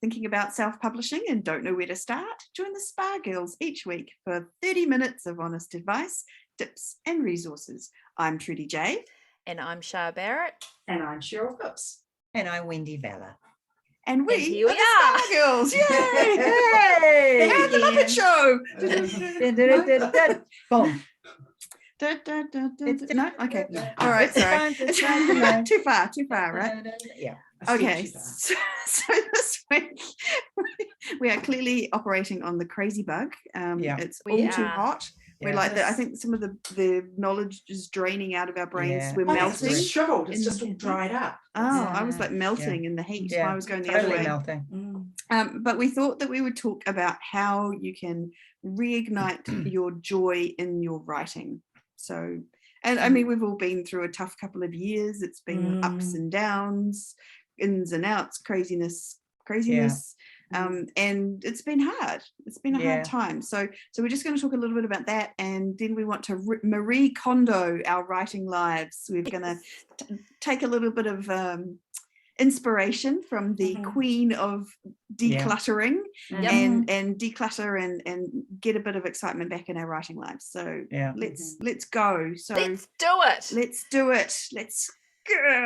thinking about self-publishing and don't know where to start, join the Spa Girls each week for 30 minutes of honest advice, tips and resources. I'm Trudy J. And I'm Shah Barrett. And I'm Cheryl Phipps. And I'm Wendy Vella. And we here we are the Spa Girls. Yay! Hey! And the Muppet Show. Boom. No? Okay. All right, sorry. Too far, right? Yeah. Okay. So this week we are clearly operating on the crazy bug. It's all too hot. We're like I think some of the knowledge is draining out of our brains. We're melting. It's shriveled. It's just all dried up. I was like melting in the heat. I was going the other way. Melting. But we thought that we would talk about how you can reignite your joy in your writing. So, and I mean, we've all been through a tough couple of years. It's been ups and downs, ins and outs, craziness. And it's been hard. It's been a hard time. So we're just going to talk a little bit about that, and then we want to Marie Kondo our writing lives. We're going to take a little bit of inspiration from the queen of decluttering and declutter and get a bit of excitement back in our writing lives. So let's go. So let's do it.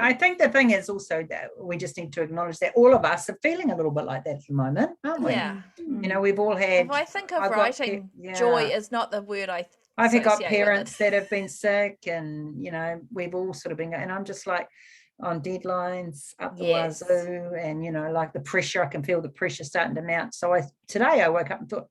I think the thing is also that we just need to acknowledge that all of us are feeling a little bit like that at the moment, aren't we? Yeah. You know, we've all had. If I think of writing, joy is not the word I've got parents that have been sick, and you know, we've all sort of been, and I'm just like on deadlines up the wazoo, and you know, like the pressure, I can feel the pressure starting to mount. So today I woke up and thought,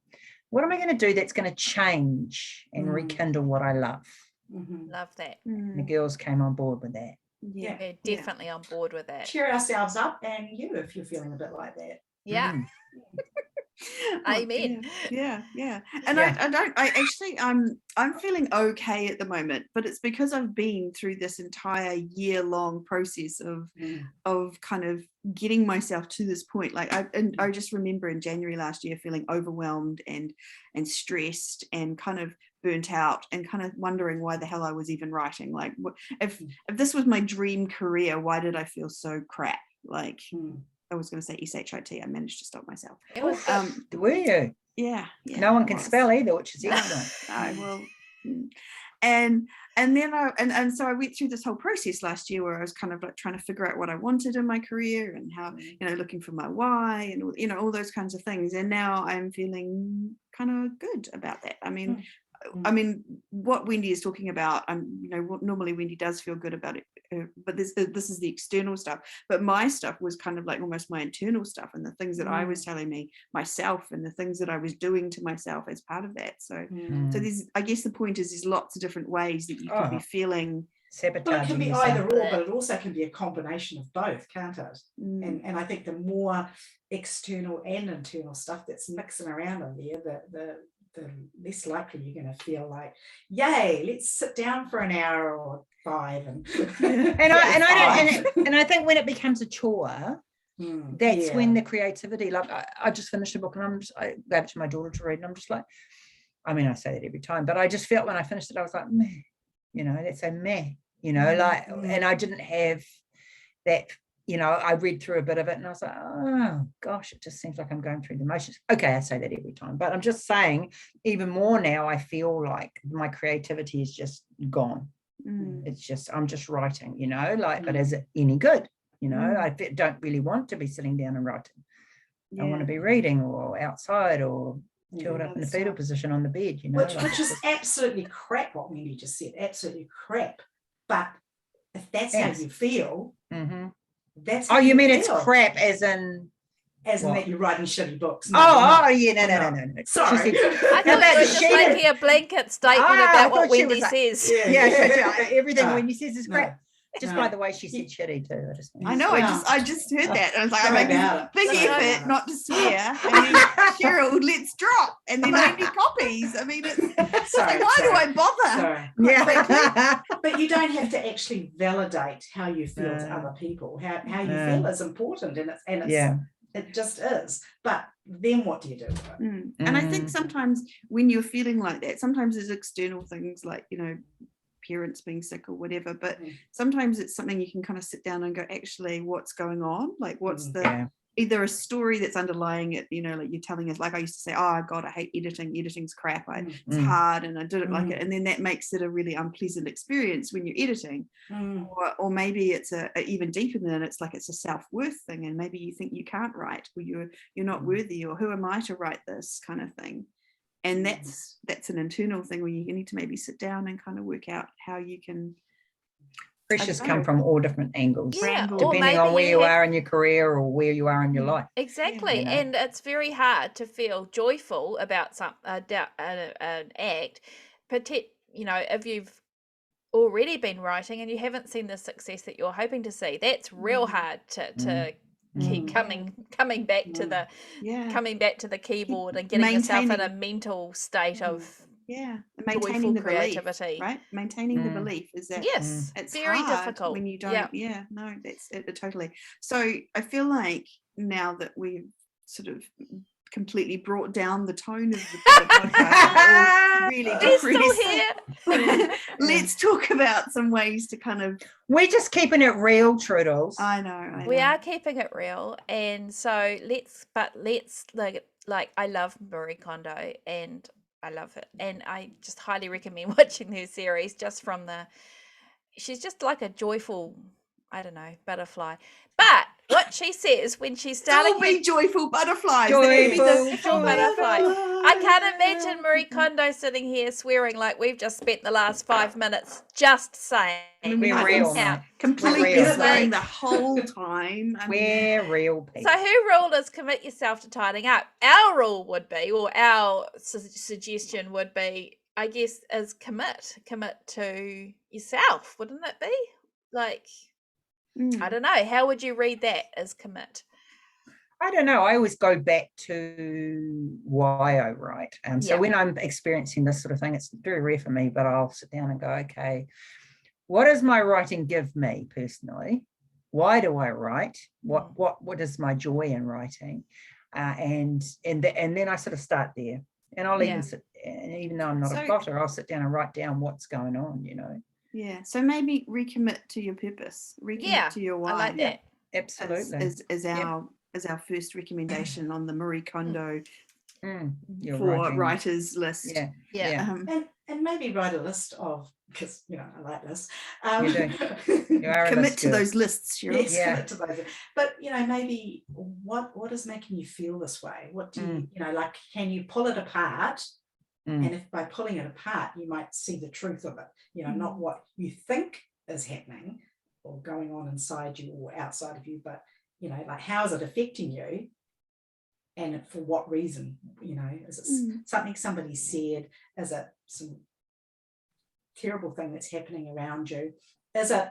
what am I going to do that's going to change and rekindle what I love? Love that. And the girls came on board with that. Yeah, we're definitely on board with that. Cheer ourselves up, and you, if you're feeling a bit like that. Yeah. Amen. Yeah. And I'm feeling okay at the moment, but it's because I've been through this entire year-long process of kind of getting myself to this point. Like I just remember in January last year feeling overwhelmed and stressed and kind of burnt out and kind of wondering why the hell I was even writing. Like, if this was my dream career, why did I feel so crap? Like, I was going to say SHIT. I managed to stop myself. Were you? Yeah. No one can spell either, which is excellent. And then so I went through this whole process last year where I was kind of like trying to figure out what I wanted in my career and how, you know, looking for my why and, you know, all those kinds of things. And now I'm feeling kind of good about that. I mean, what Wendy is talking about, you know, what normally Wendy does feel good about it, but this is the external stuff. But my stuff was kind of like almost my internal stuff, and the things that I was telling me myself, and the things that I was doing to myself as part of that. So, so there's, I guess the point is, there's lots of different ways that you could be feeling. But it can be either or, but it also can be a combination of both, can't it? And I think the more external and internal stuff that's mixing around in there, the less likely you're going to feel like, yay, let's sit down for an hour or 5 and I think when it becomes a chore, that's when the creativity, like I just finished a book and I gave it to my daughter to read, and I'm just like, I mean, I say that every time, but I just felt when I finished it, I was like, meh, you know, that's so meh, you know, like, and I didn't have that. You know, I read through a bit of it and I was like, oh gosh, it just seems like I'm going through the motions. Okay, I say that every time, but I'm just saying, even more now, I feel like my creativity is just gone. It's just, I'm just writing, you know, like, but is it any good? You know, I don't really want to be sitting down and writing. I want to be reading or outside or curled up in a fetal position on the bed, you know. Which is absolutely crap, what Wendy just said, absolutely crap. But if that's how you feel, that's you mean it's crap as in that you're writing shitty books. No. Sorry. I thought you were just making a blanket statement about what Wendy says. Everything Wendy says is crap. Just by the way she said shitty too. I know. I just heard that. I was like, I'm making a big effort not to swear. And then Cheryl, let's drop. And then Wendy copies. I mean, it's like, why do I bother? Yeah. But you don't have to actually validate how you feel to other people. How you feel is important, and it just is. But then what do you do with it? And I think sometimes when you're feeling like that, sometimes there's external things like, you know, parents being sick or whatever, but sometimes it's something you can kind of sit down and go, actually, what's going on? Like, what's the either a story that's underlying it, you know, like you're telling us, like I used to say, oh God, I hate editing's crap, it's hard and I didn't like it, and then that makes it a really unpleasant experience when you're editing. Or maybe it's a even deeper than it's like it's a self-worth thing, and maybe you think you can't write, or you're not worthy, or who am I to write this kind of thing. And that's an internal thing where you need to maybe sit down and kind of work out how you can. Pressures come from all different angles, yeah, depending on where you are in your career or where you are in your life. Exactly, you know? And it's very hard to feel joyful about an act, you know, if you've already been writing and you haven't seen the success that you're hoping to see. That's real hard to keep coming back to the coming back to the keyboard and getting yourself in a mental state of maintaining the creativity, belief, right? Maintaining the belief is that it's very hard difficult when you don't. No, that's it, totally. So I feel like now that we've sort of completely brought down the tone of the podcast, really depressed. Let's talk about some ways to kind of. We're just keeping it real, Trudels. I know. We are keeping it real, and so let's like I love Marie Kondo, and I love it, and I just highly recommend watching her series. Just from she's just like a joyful, I don't know, butterfly. But what she says when she's starting, be joyful butterflies. Joyful butterfly. I can't imagine Marie Kondo sitting here swearing like we've just spent the last 5 minutes just saying. We're real, completely swearing the whole time. We're real people. So her rule is commit yourself to tidying up. Our rule would be, or our suggestion would be, I guess, is commit to yourself, wouldn't it be? Like, I don't know. How would you read that as commit? I don't know. I always go back to why I write. So when I'm experiencing this sort of thing, it's very rare for me, but I'll sit down and go, okay, what does my writing give me personally? Why do I write? What is my joy in writing? And then I sort of start there. And I'll even sit, and even though I'm not a plotter, I'll sit down and write down what's going on, you know. Yeah, so maybe recommit to your purpose, recommit to your why. I like that. Absolutely. As our first recommendation on the Marie Kondo for writers list. And maybe write a list of, because you know I like lists. You are commit to those lists, Cheryl. Yes, commit to those. But you know, maybe what is making you feel this way? What do you know, like, can you pull it apart? And if by pulling it apart, you might see the truth of it, you know, not what you think is happening or going on inside you or outside of you, but, you know, like, how is it affecting you? And for what reason? You know, is it something somebody said? Is it some terrible thing that's happening around you? Is it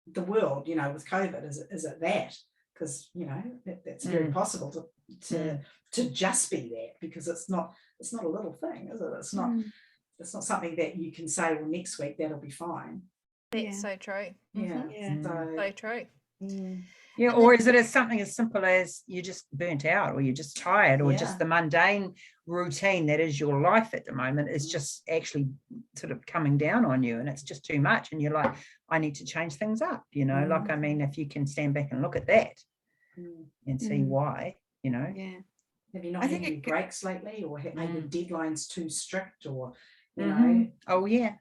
the world, you know, with COVID? Is it that? Because, you know, that's very possible to just be that, because it's not a little thing, is it? It's not something that you can say, well, next week that'll be fine. That's so true. So true. Yeah, or is it something as simple as you're just burnt out, or you're just tired, or just the mundane routine that is your life at the moment is just actually sort of coming down on you, and it's just too much, and you're like, I need to change things up, you know. Like, I mean, if you can stand back and look at that and see why, you know. Have you not had any breaks lately, or have made the deadlines too strict, or you know? Oh yeah.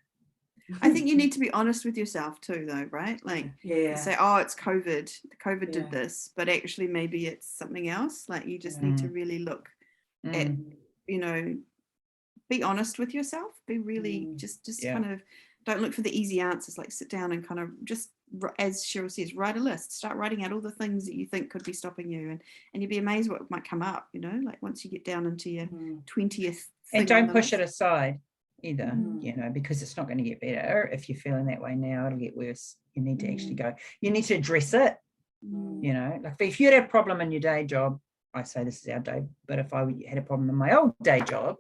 I think you need to be honest with yourself too, though, right? Like, say, oh, it's COVID. COVID did this, but actually maybe it's something else. Like, you just need to really look at, you know, be honest with yourself. Be really just kind of, don't look for the easy answers. Like, sit down and kind of just, as Cheryl says, write a list. Start writing out all the things that you think could be stopping you, and you'd be amazed what might come up. You know, like once you get down into your 20th. And don't push it aside either, you know, because it's not going to get better. If you're feeling that way now, it'll get worse. You need to actually go, you need to address it, you know. Like, if you had a problem in your day job, I say this is our day, but if I had a problem in my old day job,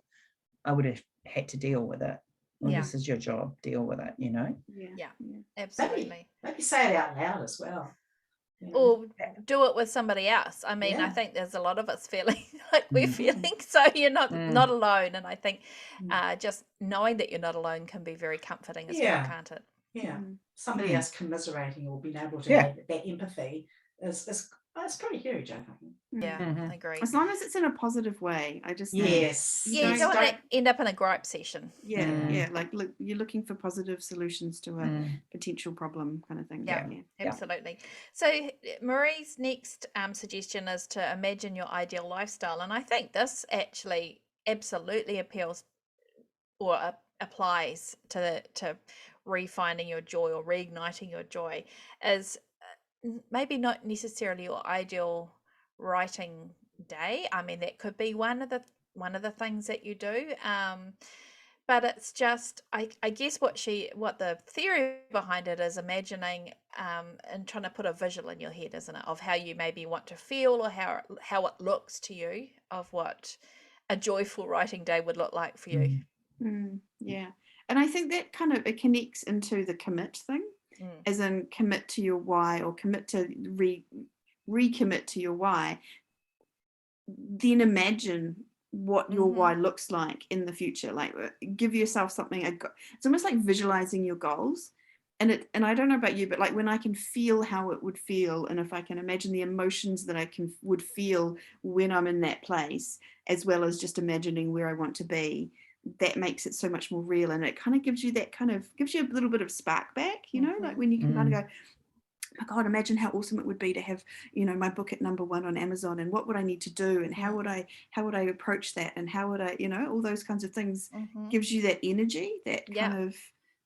I would have had to deal with it. Well, this is your job, deal with it, you know. Absolutely. Maybe say it out loud as well. Or do it with somebody else. I mean, I think there's a lot of us feeling like we're feeling, so you're not alone. And I think just knowing that you're not alone can be very comforting as well, can't it? Somebody else commiserating or being able to have that empathy is pretty huge, I think. Yeah, Mhm. I agree. As long as it's in a positive way. I just think Yes. you Yeah, you don't- don't want to end up in a gripe session. yeah, like look, you're looking for positive solutions to a potential problem kind of thing. Yeah. Absolutely. So Marie's next suggestion is to imagine your ideal lifestyle, and I think this actually absolutely appeals or applies to refinding your joy or reigniting your joy. Is maybe not necessarily your ideal writing day. I mean, that could be one of the things that you do. But it's just, I guess what the theory behind it is imagining and trying to put a visual in your head, isn't it, of how you maybe want to feel or how it looks to you, of what a joyful writing day would look like for you. Yeah, and I think that kind of, it connects into the commit thing, as in commit to your why, or commit to recommit to your why. Then imagine what your why looks like in the future. Like, give yourself something. It's almost like visualizing your goals. And I don't know about you, but like when I can feel how it would feel, and if I can imagine the emotions that I would feel when I'm in that place, as well as just imagining where I want to be, that makes it so much more real. And it kind of gives you a little bit of spark back, like when you can kind of go, oh my God, imagine how awesome it would be to have, my book at #1 on Amazon, and what would I need to do, and how would I approach that, and how would I, all those kinds of things. Gives you that energy, that kind of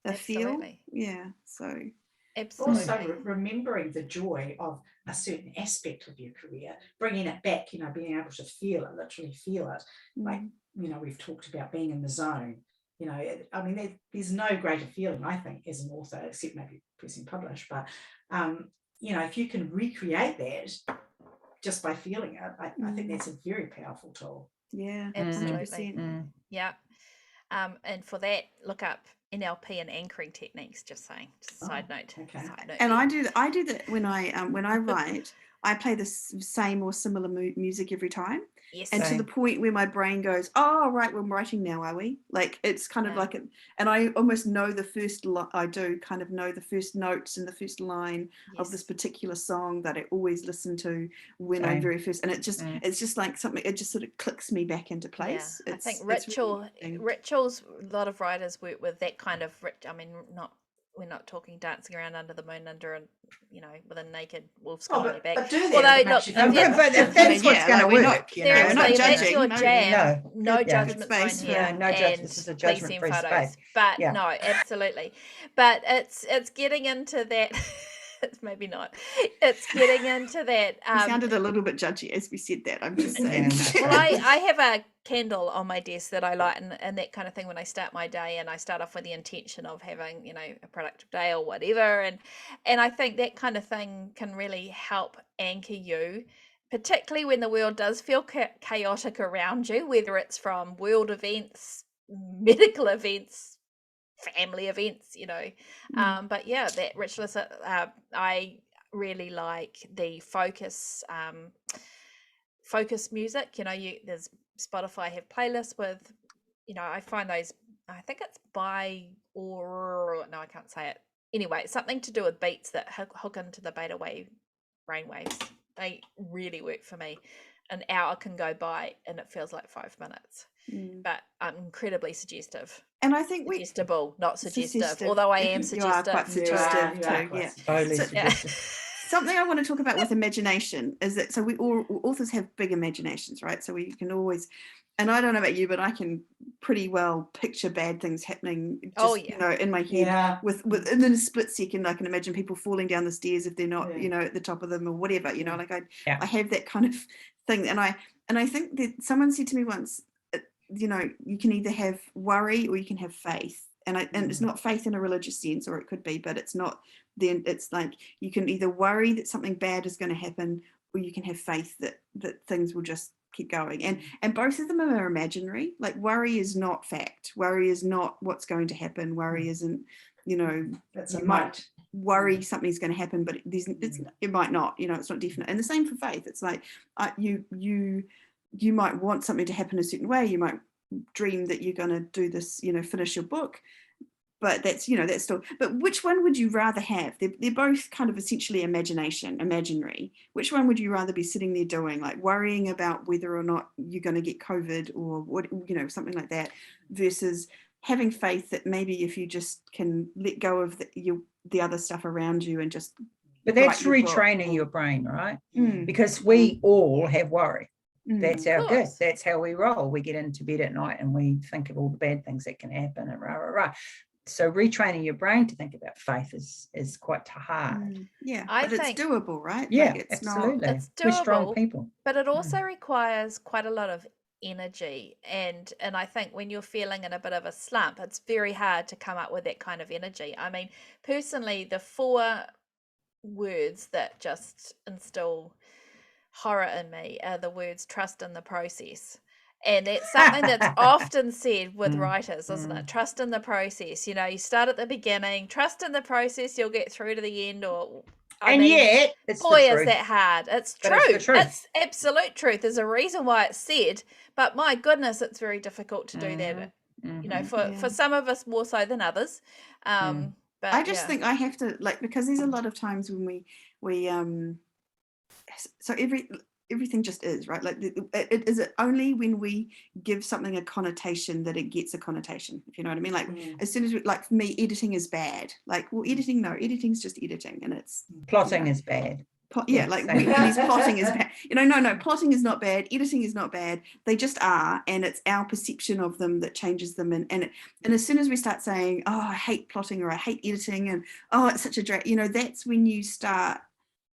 the Absolutely. feel. Yeah. So absolutely. Also remembering the joy of a certain aspect of your career, bringing it back, being able to feel it, literally feel it. Like, we've talked about being in the zone. I mean, there's no greater feeling, I think, as an author, except maybe pressing publish. But, if you can recreate that just by feeling it, I think that's a very powerful tool. Yeah, absolutely. 100%. Yeah. And for that, look up NLP and anchoring techniques. Just saying. Just side note. Okay. Side note And there. I do that when I write. I play the same or similar music every time. Yes. And to the point where my brain goes, oh, right, we're writing now, are we? Like, it's kind of like, and I almost know the first, I do kind of know the first notes and the first line of this particular song that I always listen to when I very first, and it's just like something, it just sort of clicks me back into place. I think rituals, a lot of writers work with that kind of, I mean, we're not talking dancing around under the moon under with a naked wolf skull on your back. But do that. Although, look, but if that's what's going to work, seriously, if that's your no, jam, no judgment zone space, here. no judgment. This is a judgment-free space. But no, absolutely. But it's getting into that. It's maybe not. It's getting into that. You sounded a little bit judgy as we said that. I'm just saying. Well, I have a candle on my desk that I light and that kind of thing when I start my day, and I start off with the intention of having a productive day or whatever, and I think that kind of thing can really help anchor you, particularly when the world does feel chaotic around you, whether it's from world events, medical events, family events, but yeah, that ritualist, I really like the focus music. There's Spotify have playlists with, I find those, I think it's no, I can't say it. Anyway, it's something to do with beats that hook into the beta wave brain waves. They really work for me. An hour can go by and it feels like 5 minutes. But I'm incredibly suggestive. And I think suggestible, not suggestive. Although I am suggestive. You are quite suggestive too. Yeah. Totally suggestive. Something I want to talk about with imagination is that, so we all authors have big imaginations, right? So we can always, and I don't know about you, but I can pretty well picture bad things happening just, in my head within a split second. I can imagine people falling down the stairs if they're not, at the top of them or whatever, like I have that kind of thing. And I think that someone said to me once, you can either have worry or you can have faith. And it's not faith in a religious sense, or it could be, but it's not. Then it's like you can either worry that something bad is going to happen, or you can have faith that things will just keep going. And both of them are imaginary. Like, worry is not fact. Worry is not what's going to happen. Worry isn't, That's you might worry something's going to happen, but it might not. It's not definite. And the same for faith. It's like you might want something to happen a certain way. You might dream that you're going to do this, finish your book, but that's, you know, that's still, but which one would you rather have? They're both kind of essentially imaginary. Which one would you rather be sitting there doing, like worrying about whether or not you're going to get COVID or what, you know, something like that, versus having faith that maybe if you just can let go of the other stuff around you and just. But that's retraining your brain, right? Because we all have worry. That's our gift. That's how we roll. We get into bed at night and we think of all the bad things that can happen and rah, rah, rah. So retraining your brain to think about faith is quite hard. Yeah, but it's doable, right? Yeah, like it's absolutely. It's doable, we're strong people. But it also requires quite a lot of energy. And I think when you're feeling in a bit of a slump, it's very hard to come up with that kind of energy. I mean, personally, the 4 words that just instill horror in me are the words trust in the process. And that's something that's often said with writers, isn't it? Trust in the process. You know, you start at the beginning, trust in the process, you'll get through to the end. Or yet, it's boy, is that hard. It's true. It's absolute truth. There's a reason why it's said, but my goodness, it's very difficult to do that. You know, for some of us more so than others. But I just think I have to, like, because there's a lot of times when we so everything just is, right? Like it is only when we give something a connotation that it gets a connotation, if you know what I mean. Like as soon as like for me, editing is bad. Like, well, editing's just editing, and it's plotting is bad. Like Wendy's plotting is bad. You know, no, plotting is not bad. Editing is not bad. They just are, and it's our perception of them that changes them. And as soon as we start saying, oh, I hate plotting or I hate editing, and oh, it's such a drag, you know, that's when you start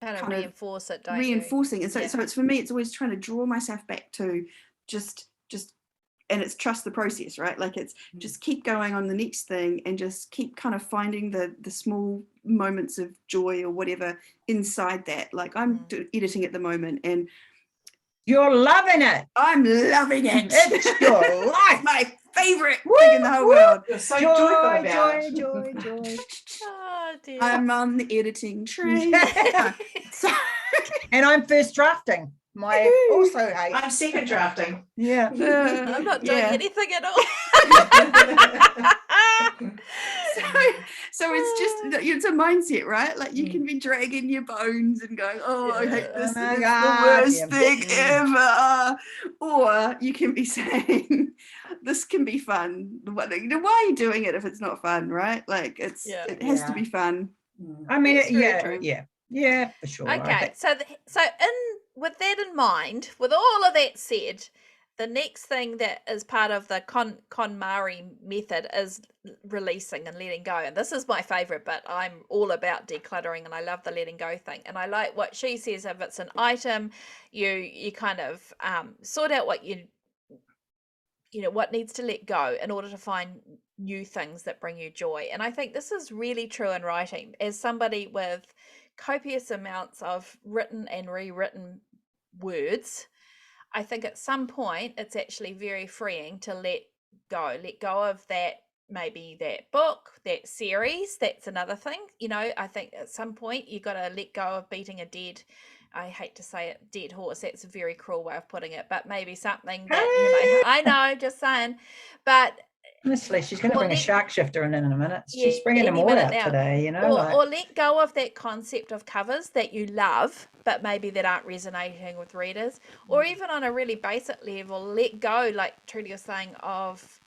kind of reinforce it, don't reinforcing. You? And so it's for me, it's always trying to draw myself back to just and it's trust the process, right? Like it's just keep going on the next thing and just keep kind of finding the small moments of joy or whatever inside that. Like I'm editing at the moment and you're loving it. I'm loving it. It's your life. My favorite thing in the whole world. You're so joyful about it. Joy. Oh dear. I'm on the editing train. And I'm first drafting. Also hate. I'm second drafting. Yeah. I'm not doing anything at all. So it's just, it's a mindset, right? Like you can be dragging your bones and going, oh, I hate this, it's the worst thing ever. Or you can be saying, this can be fun. Why are you doing it if it's not fun, right? Like it has to be fun. I mean, yeah, for sure. Okay, so with that in mind, with all of that said, the next thing that is part of the KonMari method is releasing and letting go. And this is my favorite, but I'm all about decluttering and I love the letting go thing. And I like what she says, if it's an item, you kind of sort out what what needs to let go in order to find new things that bring you joy. And I think this is really true in writing. As somebody with copious amounts of written and rewritten words, I think at some point it's actually very freeing to let go of that, maybe that book, that series. That's another thing. I think at some point you got to let go of beating a dead, I hate to say it, dead horse. That's a very cruel way of putting it, but maybe something that I know, just saying. But honestly, she's going to bring a shark shifter in a minute. She's bringing them all out today, or let go of that concept of covers that you love, but maybe that aren't resonating with readers, or even on a really basic level, let go, like Trudy was saying, of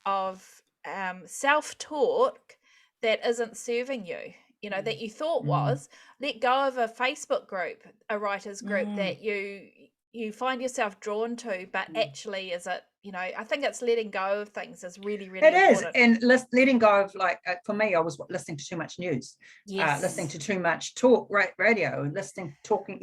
self-talk that isn't serving you. That you thought was. Let go of a Facebook group, a writers group that you find yourself drawn to, but actually is it, I think it's letting go of things is really, really important. It is, and letting go of, like, for me, I was listening to too much news, listening to too much talk radio, talking,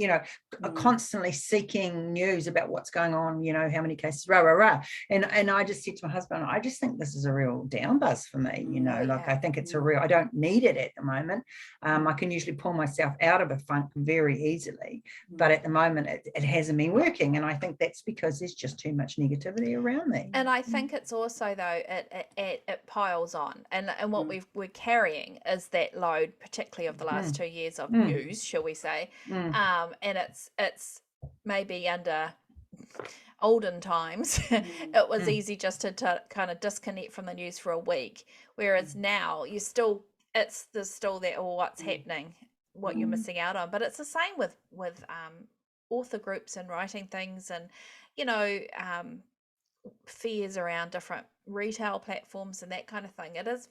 constantly seeking news about what's going on, how many cases, and I just said to my husband, I just think this is a real down buzz for me, I think it's I don't need it at the moment. I can usually pull myself out of a funk very easily, but at the moment it hasn't been working, and I think that's because there's just too much negativity around me. And I think it's also, though, it piles on, and what we're carrying is that load, particularly of the last 2 years of news, shall we say, and it's maybe under, olden times, it was easy just to kind of disconnect from the news for a week. Whereas now there's still that, oh, what's happening, what you're missing out on. But it's the same with author groups and writing things, and fears around different retail platforms and that kind of thing. It is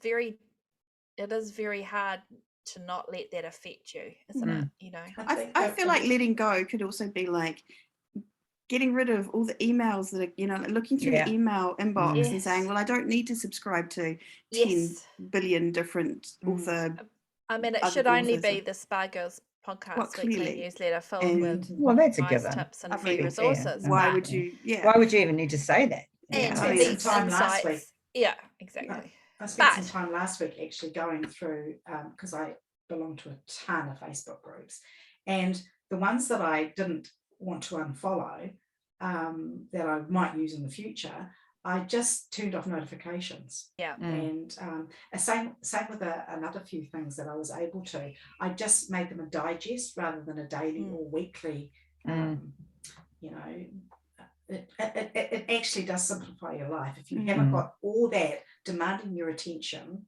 very hard to not let that affect you, isn't it? I feel like letting go could also be like getting rid of all the emails that are, looking through the email inbox and saying, well, I don't need to subscribe to 10 billion different author. I mean, it should only be the Spa Girls podcast weekly newsletter filled with that's a nice given. tips and free resources. Why would you even need to say that? And I these some time last week. insights. Yeah, exactly. I spent some time last week actually going through, because I belong to a ton of Facebook groups, and the ones that I didn't want to unfollow, that I might use in the future, I just turned off notifications. Yeah. And same with another few things that I was able to. I just made them a digest rather than a daily or weekly. It actually does simplify your life. If you haven't got all that demanding your attention,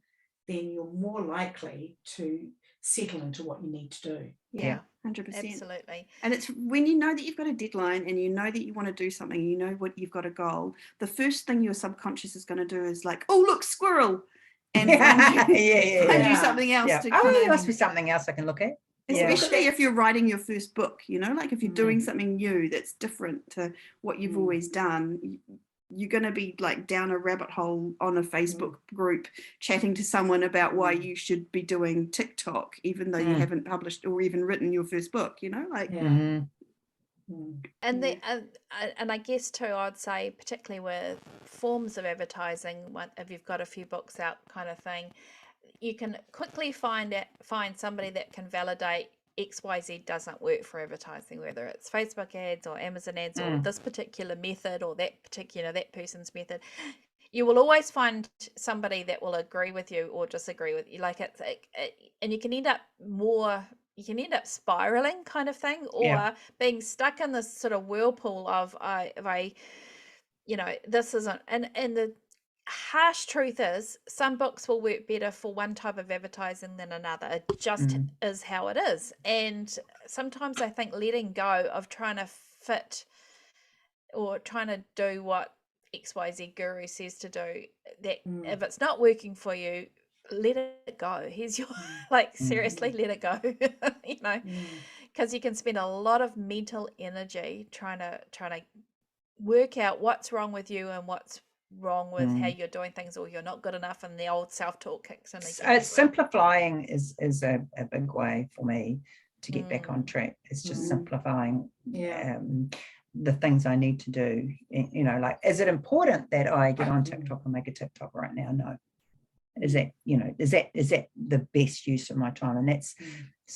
then you're more likely to settle into what you need to do. Yeah, 100%. Absolutely. And it's when you know that you've got a deadline and you know that you want to do something, you know what you've got a goal, the first thing your subconscious is going to do is like, oh, look, squirrel. And find you something else to there must be something else I can look at. Especially if you're writing your first book, like if you're doing something new that's different to what you've always done, you're going to be like down a rabbit hole on a Facebook group chatting to someone about why you should be doing TikTok, even though you haven't published or even written your first book, And I guess too, I'd say particularly with forms of advertising, if you've got a few books out kind of thing, you can quickly find somebody that can validate XYZ doesn't work for advertising, whether it's Facebook ads or Amazon ads or this particular method or that person's method. You will always find somebody that will agree with you or disagree with you. And you can end up spiraling kind of thing, or being stuck in this sort of whirlpool of this isn't, and the harsh truth is some books will work better for one type of advertising than another. It just is how it is. And sometimes I think letting go of trying to fit or trying to do what XYZ guru says to do, that if it's not working for you, let it go. Here's your seriously let it go. Because you can spend a lot of mental energy trying to work out what's wrong with you and what's wrong with how you're doing things, or you're not good enough, and the old self-talk kicks in again. Simplifying is a big way for me to get back on track. It's just simplifying the things I need to do. Is it important that I get on TikTok and make a TikTok right now? No. Is that the best use of my time? And that's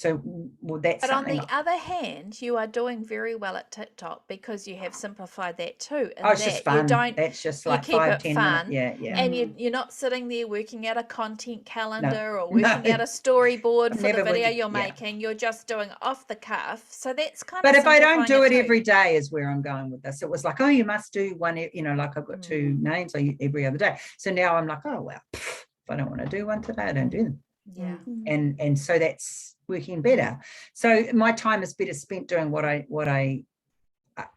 that's but on the other hand, you are doing very well at TikTok because you have simplified that too. It's just fun. That's just like 5-10 fun, minutes. Yeah. And you're not sitting there working out a content calendar or working out a storyboard for the video you're making. You're just doing off the cuff. So that's kind of. But if I don't do it every day, is where I'm going with this. It was like, oh, you must do one. Like I've got 2 names every other day. So now I'm like, oh well, if I don't want to do one today, I don't do them. Yeah. And so that's working better. So my time is better spent doing what I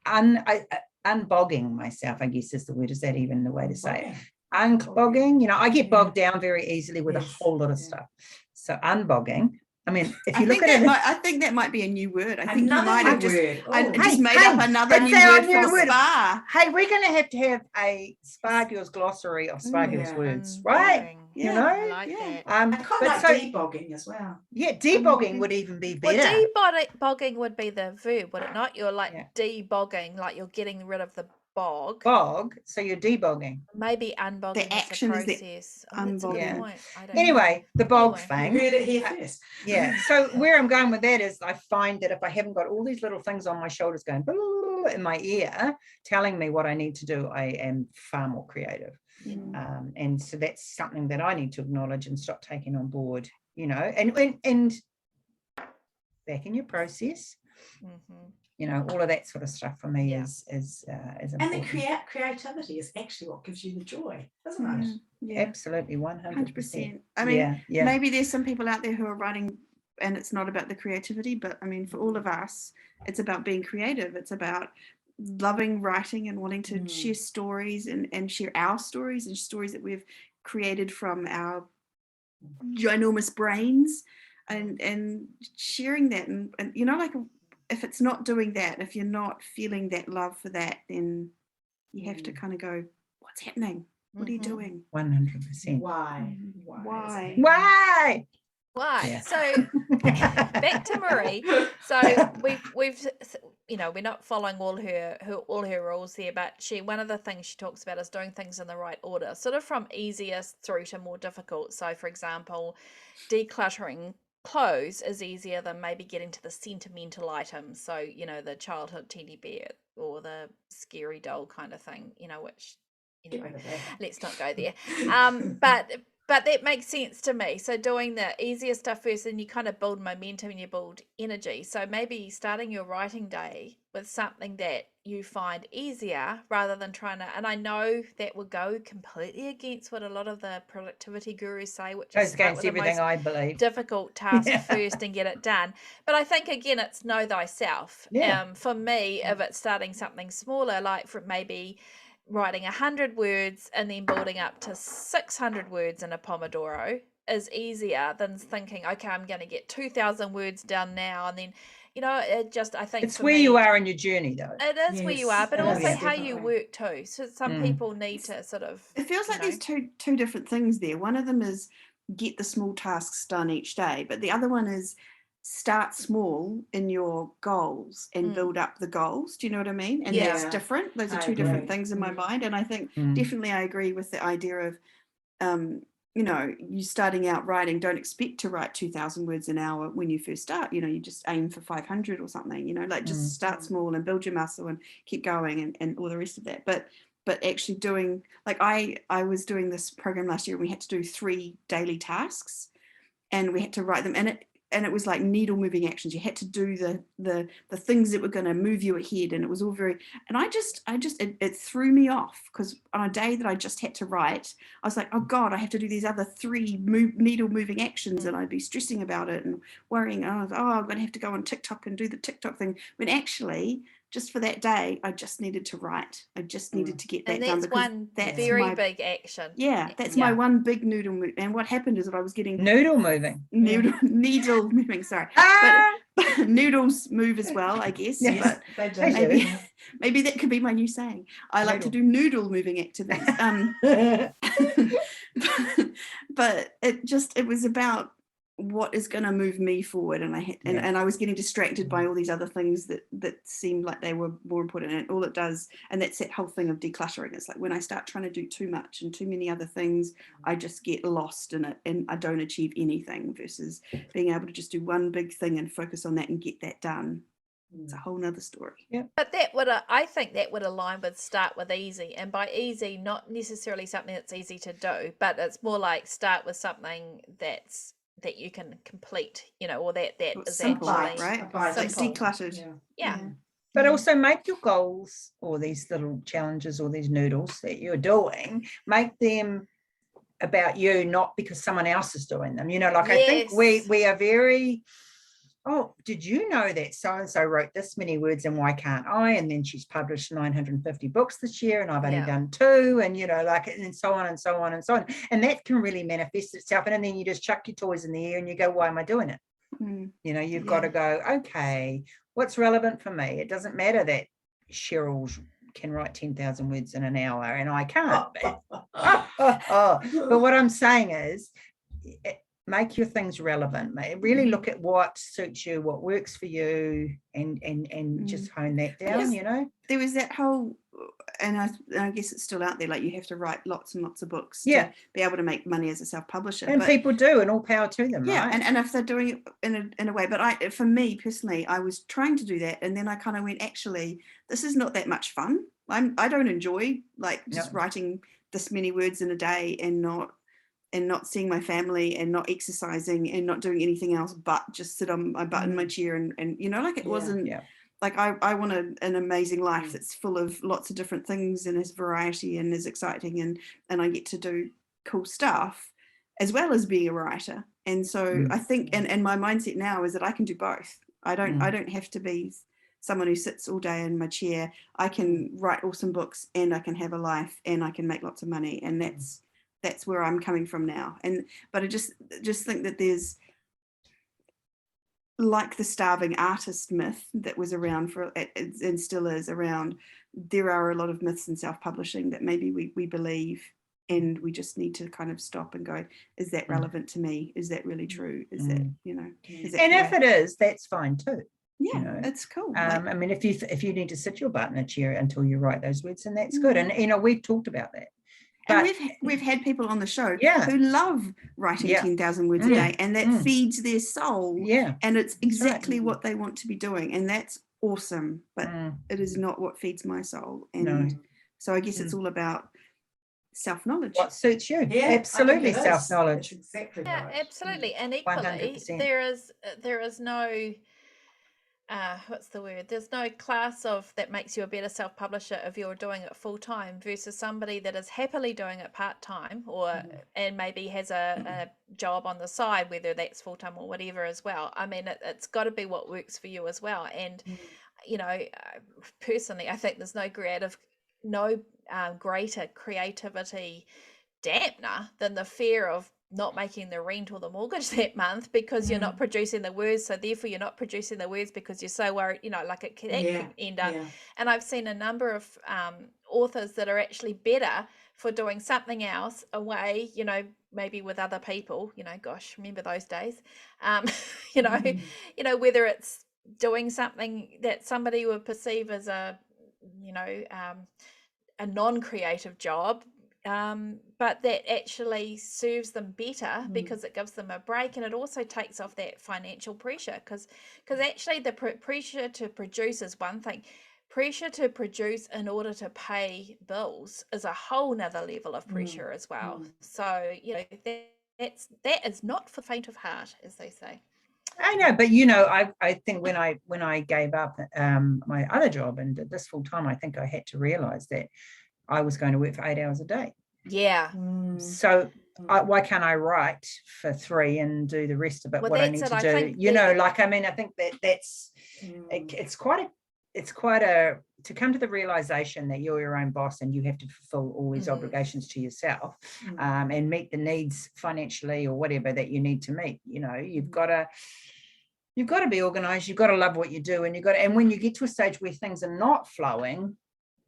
unbogging myself, I guess is the word. Is that even the way to say it? Unbogging. I get bogged down very easily with a whole lot of stuff. So unbogging. I mean, if you look at it, I think that might be a new word. I think you might have just just made up another new word for spa. Hey, we're going to have a Spa Girls glossary of Spa Girls words, right? I like that. I quite like debogging as well. Yeah, debogging would even be better. Well, debogging would be the verb, would it not? You're debogging, like you're getting rid of the bog. So you're debogging. Maybe unbogging the action is the process. unbogging. Anyway, the bog thing. You heard it here first. Yeah. So where I'm going with that is I find that if I haven't got all these little things on my shoulders going in my ear telling me what I need to do, I am far more creative. And so that's something that I need to acknowledge and stop taking on board, and back in your process. all of that sort of stuff for me is And important. the creativity is actually what gives you the joy, isn't it? Yeah. Absolutely, 100%. 100%. I mean, maybe there's some people out there who are writing and it's not about the creativity, but I mean, for all of us, it's about being creative. It's about loving writing and wanting to share stories and share our stories and stories that we've created from our ginormous brains and sharing that. And like if it's not doing that, if you're not feeling that love for that, then you have to kind of go, what's happening? What are you doing? 100%. Why? Yeah. So back to Marie. So we've we're not following all her rules there, but one of the things she talks about is doing things in the right order, sort of from easiest through to more difficult. So for example, decluttering clothes is easier than maybe getting to the sentimental items. So the childhood teddy bear or the scary doll kind of thing, which anyway, let's not go there. But that makes sense to me. So doing the easier stuff first, and you kind of build momentum and you build energy. So maybe starting your writing day with something that you find easier rather than trying to, and I know that will go completely against what a lot of the productivity gurus say, which is start with everything the most I believe. difficult task first and get it done. But I think again, it's know thyself. For me, if it's starting something smaller, like for maybe writing 100 words and then building up to 600 words in a Pomodoro is easier than thinking, okay, I'm going to get 2,000 words done now. And then, I think it's where you are in your journey, though. It is where you are, but also how you work too. So some people need to sort of. It feels like there's two different things there. One of them is get the small tasks done each day, but the other one is start small in your goals and build up the goals. Do you know what I mean? And that's different. Those are two different things in my mind. And I think definitely I agree with the idea of, you starting out writing, don't expect to write 2,000 words an hour when you first start. You just aim for 500 or something, just start small and build your muscle and keep going and all the rest of that. But actually doing, like I was doing this program last year and we had to do 3 daily tasks and we had to write them. And it was like needle moving actions. You had to do the things that were going to move you ahead. And it was all very, and it threw me off because on a day that I just had to write, I was like, oh God, I have to do these other 3 needle moving actions. And I'd be stressing about it and worrying, I'm going to have to go on TikTok and do the TikTok thing. When actually, just for that day, I just needed to write. I just needed to get that done. That's very big action. Yeah, that's my one big noodle move. And what happened is that I was getting needle moving. Needle moving. Sorry, but noodles move as well, I guess. Yes, but maybe that could be my new saying. I like to do noodle moving activities. But it was about what is going to move me forward, and I was getting distracted by all these other things that seemed like they were more important. And all it does, and that's that whole thing of decluttering, it's like when I start trying to do too much and too many other things, I just get lost in it and I don't achieve anything, versus being able to just do one big thing and focus on that and get that done. It's a whole nother story. But I think that would align with start with easy, and by easy, not necessarily something that's easy to do, but it's more like start with something that you can complete, or that is simple, actually right? simple. Decluttered. Yeah. But also make your goals, or these little challenges, or these noodles that you're doing, make them about you, not because someone else is doing them. I think we are very, did you know that so-and-so wrote this many words and why can't I? And then she's published 950 books this year and I've only done 2, and and so on and so on and so on. And that can really manifest itself. And then you just chuck your toys in the air and you go, why am I doing it? You've got to go, okay, what's relevant for me? It doesn't matter that Cheryl can write 10,000 words in an hour and I can't. But what I'm saying is, make your things relevant, mate. Really look at what suits you, what works for you, and just hone that down. There was that whole, and I guess it's still out there, like you have to write lots and lots of books to be able to make money as a self-publisher. And people do, and all power to them. Yeah, right? and if they're doing it in a way, but for me personally, I was trying to do that, and then I kind of went, actually, this is not that much fun. I don't enjoy just writing this many words in a day and not seeing my family and not exercising and not doing anything else but just sit on my butt in my chair and it wasn't like I want an amazing life that's full of lots of different things and is variety and is exciting, and I get to do cool stuff as well as being a writer. And so I think, and my mindset now is that I can do both. I don't have to be someone who sits all day in my chair. I can write awesome books, and I can have a life, and I can make lots of money, and that's where I'm coming from now. But I just think that there's, like the starving artist myth that was around for, and still is around, there are a lot of myths in self-publishing that maybe we believe, and we just need to kind of stop and go, is that relevant to me? Is that really true? Is that, is that and if correct? it is, that's fine too. Yeah, it's cool. I mean, if you need to sit your butt in a chair until you write those words, and that's good. And we've talked about that. And But we've had people on the show Yeah. who love writing 10,000 words a day, and that feeds their soul. Yeah. And it's right. exactly what they want to be doing. And that's awesome. But it is not what feeds my soul. And so I guess it's all about self-knowledge. What suits you? Yeah, Absolutely, I think it is. self-knowledge. That's exactly Yeah, right. absolutely. And equally, 100%. there is no what's the word? There's no class of that makes you a better self-publisher if you're doing it full-time versus somebody that is happily doing it part-time, or and maybe has a job on the side, whether that's full-time or whatever as well. I mean, it's got to be what works for you as well. And personally, I think there's no greater creativity dampener than the fear of not making the rent or the mortgage that month because you're not producing the words, so therefore you're not producing the words because you're so worried, like it can end up. And I've seen a number of authors that are actually better for doing something else away, maybe with other people, gosh, remember those days, whether it's doing something that somebody would perceive as a non-creative job, but that actually serves them better because it gives them a break, and it also takes off that financial pressure, because actually the pressure to produce is one thing. Pressure to produce in order to pay bills is a whole nother level of pressure as well. So that is not for the faint of heart, as they say. I know, but I think when I gave up my other job and did this full time, I think I had to realize that I was going to work for 8 hours a day. Yeah. So why can't I write for 3 and do the rest of it? Well, what I need to do, I think that's it's quite a to come to the realization that you're your own boss and you have to fulfill all these obligations to yourself, and meet the needs financially or whatever that you need to meet. You've got to be organized. You've got to love what you do, and when you get to a stage where things are not flowing,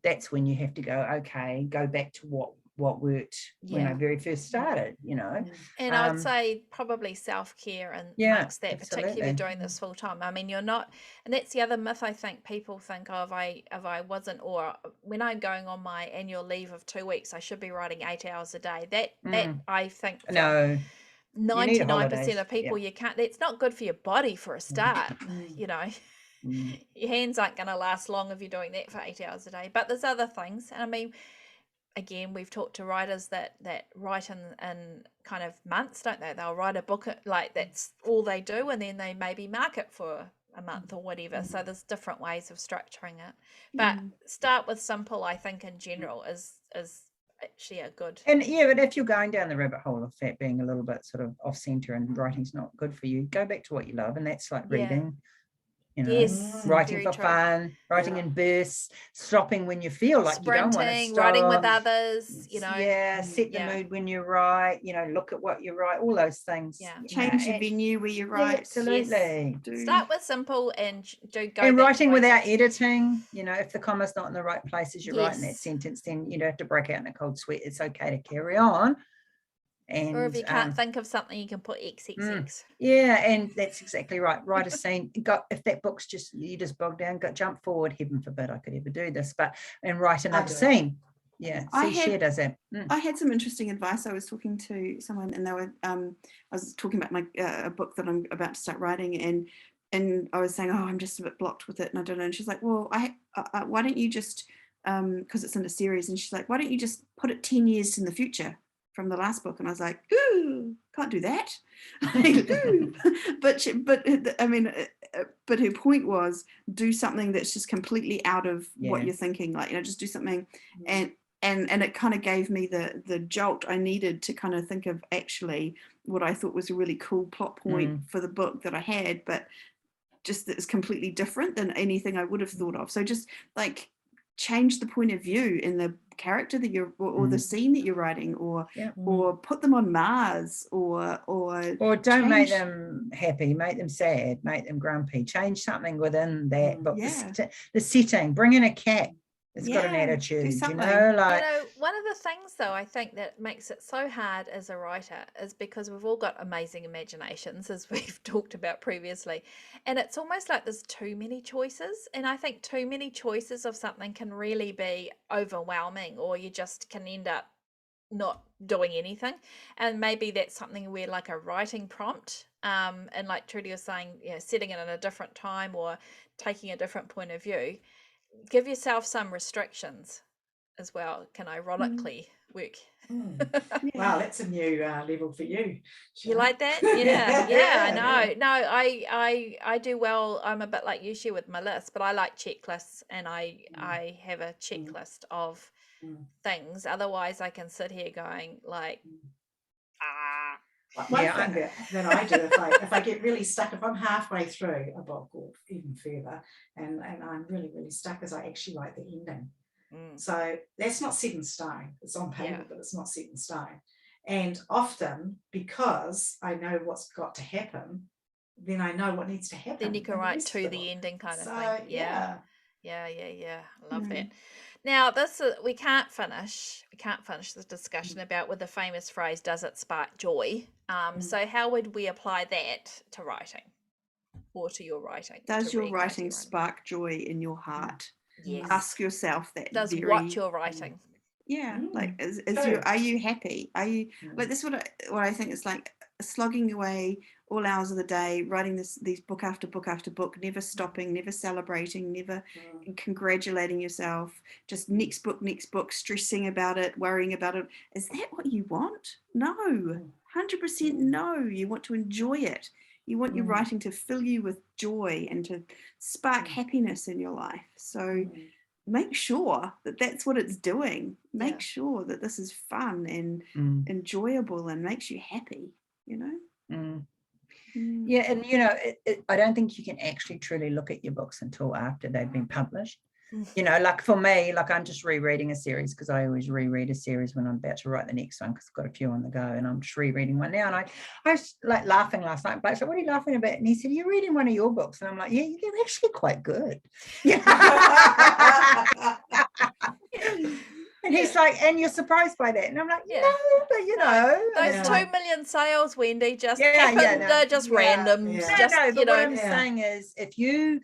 that's when you have to go back to what worked when I very first started, And I would say probably self-care and amongst that, particularly if you're doing this full time. I mean, you're not, and that's the other myth I think people think, if I wasn't, or when I'm going on my annual leave of 2 weeks, I should be writing 8 hours a day. That I think no, 99% of people, you can't. That's not good for your body for a start. Your hands aren't going to last long if you're doing that for 8 hours a day. But there's other things, and I mean, again, we've talked to writers that write in kind of months, don't they? They'll write a book, like that's all they do, and then they maybe market for a month or whatever. So there's different ways of structuring it. But start with simple, I think, in general is actually a good. And but if you're going down the rabbit hole of that being a little bit sort of off center and writing's not good for you, go back to what you love, and that's like reading. Yes, writing for fun, writing in bursts, stopping when you feel like you don't want to stop, writing with others, set the mood when you write, look at what you write, all those things. Change your venue where you write. Absolutely. Start with simple and go. And writing without editing, if the comma's not in the right place as you're writing that sentence, then you don't have to break out in a cold sweat. It's okay to carry on. And, or if you can't think of something, you can put XXX. And that's exactly right. Write a scene. If that book's you just bog down, jump forward. Heaven forbid I could ever do this, and write another scene. Yeah, Cher does that. I had some interesting advice. I was talking to someone, and they were. I was talking about a book that I'm about to start writing, and I was saying, I'm just a bit blocked with it, and I don't know. And she's like, well, why don't you just, because it's in a series, and she's like, why don't you just put it 10 years in the future from the last book? And I was like, ooh, can't do that. But I mean, but her point was, do something that's just completely out of what Yeah. you're thinking, like, just do something. And it kind of gave me the jolt I needed to kind of think of actually what I thought was a really cool plot point for the book that I had, but just that is completely different than anything I would have thought of. So just like change the point of view in the character that you're, or the scene that you're writing, or put them on Mars, or don't make them happy, make them sad, make them grumpy, change something within that book. The setting, bring in a cat. It's got an attitude, like, one of the things though I think that makes it so hard as a writer is because we've all got amazing imaginations, as we've talked about previously, and it's almost like there's too many choices, and I think too many choices of something can really be overwhelming, or you just can end up not doing anything. And maybe that's something where, like, a writing prompt, and like Trudy was saying, setting it in a different time or taking a different point of view, give yourself some restrictions as well, can ironically work. Wow, that's a new level for you. You like that? Yeah, I know. No, I do well. I'm a bit like you, with my list, but I like checklists, and I have a checklist of things. Otherwise I can sit here going like, One thing that I do, if I get really stuck, if I'm halfway through a book or even further, and I'm really, really stuck, is I actually write the ending. So that's not set in stone. It's on paper, but it's not set in stone. And often, because I know what's got to happen, then I know what needs to happen. Then you can write to the ending kind of thing. Yeah. I love that. Now, this is, we can't finish the discussion about with the famous phrase, does it spark joy? So how would we apply that to writing, or to your writing? Does your writing spark joy in your heart? Yes. Ask yourself that. Does what you're writing? Like, are you happy? Are you like, this is what I think is like, slogging away all hours of the day, writing these book after book after book, never stopping, never celebrating, never congratulating yourself, just next book, stressing about it, worrying about it. Is that what you want? No, 100% no. You want to enjoy it. You want your writing to fill you with joy and to spark happiness in your life. So make sure that that's what it's doing. Make sure that this is fun and enjoyable and makes you happy, Yeah, and I don't think you can actually truly look at your books until after they've been published. Like for me, like I'm just rereading a series, because I always reread a series when I'm about to write the next one, because I've got a few on the go, and I'm just rereading one now. And I was like laughing last night. Blake said, "What are you laughing about?" And he said, "You're reading one of your books." And I'm like, "Yeah, they're actually quite good." And he's like, "And you're surprised by that?" And I'm like, "No, but those 2 million sales, Wendy, just happened. They're just randoms. But what I'm saying is, if you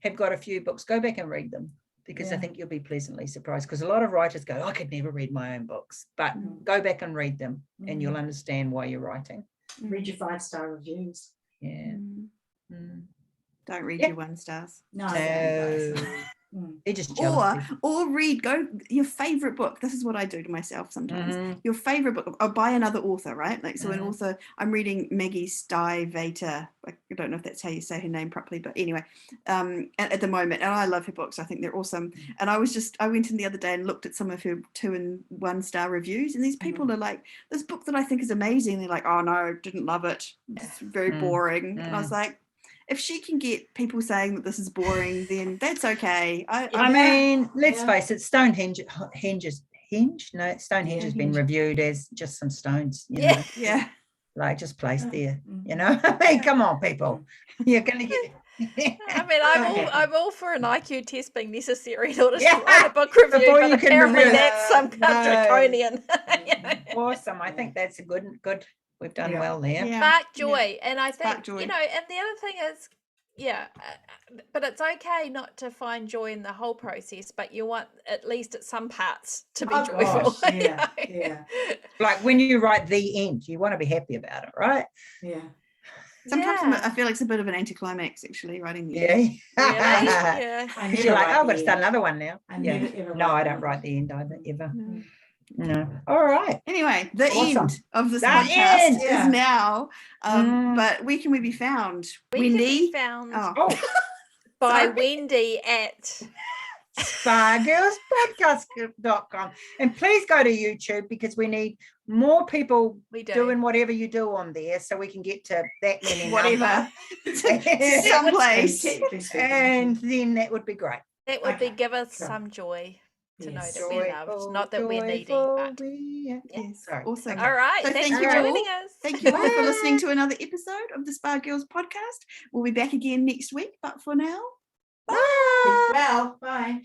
have got a few books, go back and read them, because I think you'll be pleasantly surprised. Because a lot of writers go, "I could never read my own books," but go back and read them, and you'll understand why you're writing. Read your 5-star reviews. Don't read your 1 stars. No. They're just jealous. Or read your favorite book. This is what I do to myself sometimes. Your favorite book, or buy another author, right? Like, so an author, I'm reading Maggie Stiefvater. I don't know if that's how you say her name properly, but anyway, at the moment, and I love her books. I think they're awesome. And I went in the other day and looked at some of her 2 and 1 star reviews, and these people are like, this book that I think is amazing, they're like, "Oh no, didn't love it. It's very boring." And I was like, if she can get people saying that this is boring, then that's okay. I mean, let's face it, Stonehenge has been reviewed as just some stones, like just placed there, I mean, come on, people, you're gonna get I mean, I'm all for an IQ test being necessary in order to write a book review, but apparently that's some draconian. Awesome. I think that's a good. We've done well there. Spark joy, and I think and the other thing is, but it's okay not to find joy in the whole process, but you want at least at some parts to be joyful. Gosh, like when you write the end, you want to be happy about it, right? Sometimes I feel like it's a bit of an anticlimax, actually, writing the end. Because you're like, "Oh, I've got to start another one now." No, I don't write the end either, ever. No. All right. Anyway, the Awesome. end of this The podcast end. Yeah. is now. But where can we be found? We can be Wendy? found Oh, by sorry. Wendy at spagirlspodcast.com. And please go to YouTube, because we need more people we do. doing whatever you do on there, so we can get to that many Whatever. numbers. Someplace. Technically speaking, And then that would be great. That would be Okay, give us cool. some joy to know Yes. that we're loved. Not that we're needy, Joyful but Yes. Sorry. Awesome. Okay. all right. So Thanks thank for you joining all. us. Thank you all for Bye. listening to another episode of the Spa Girls podcast. We'll be back again next week, but for now, Bye. Well, bye.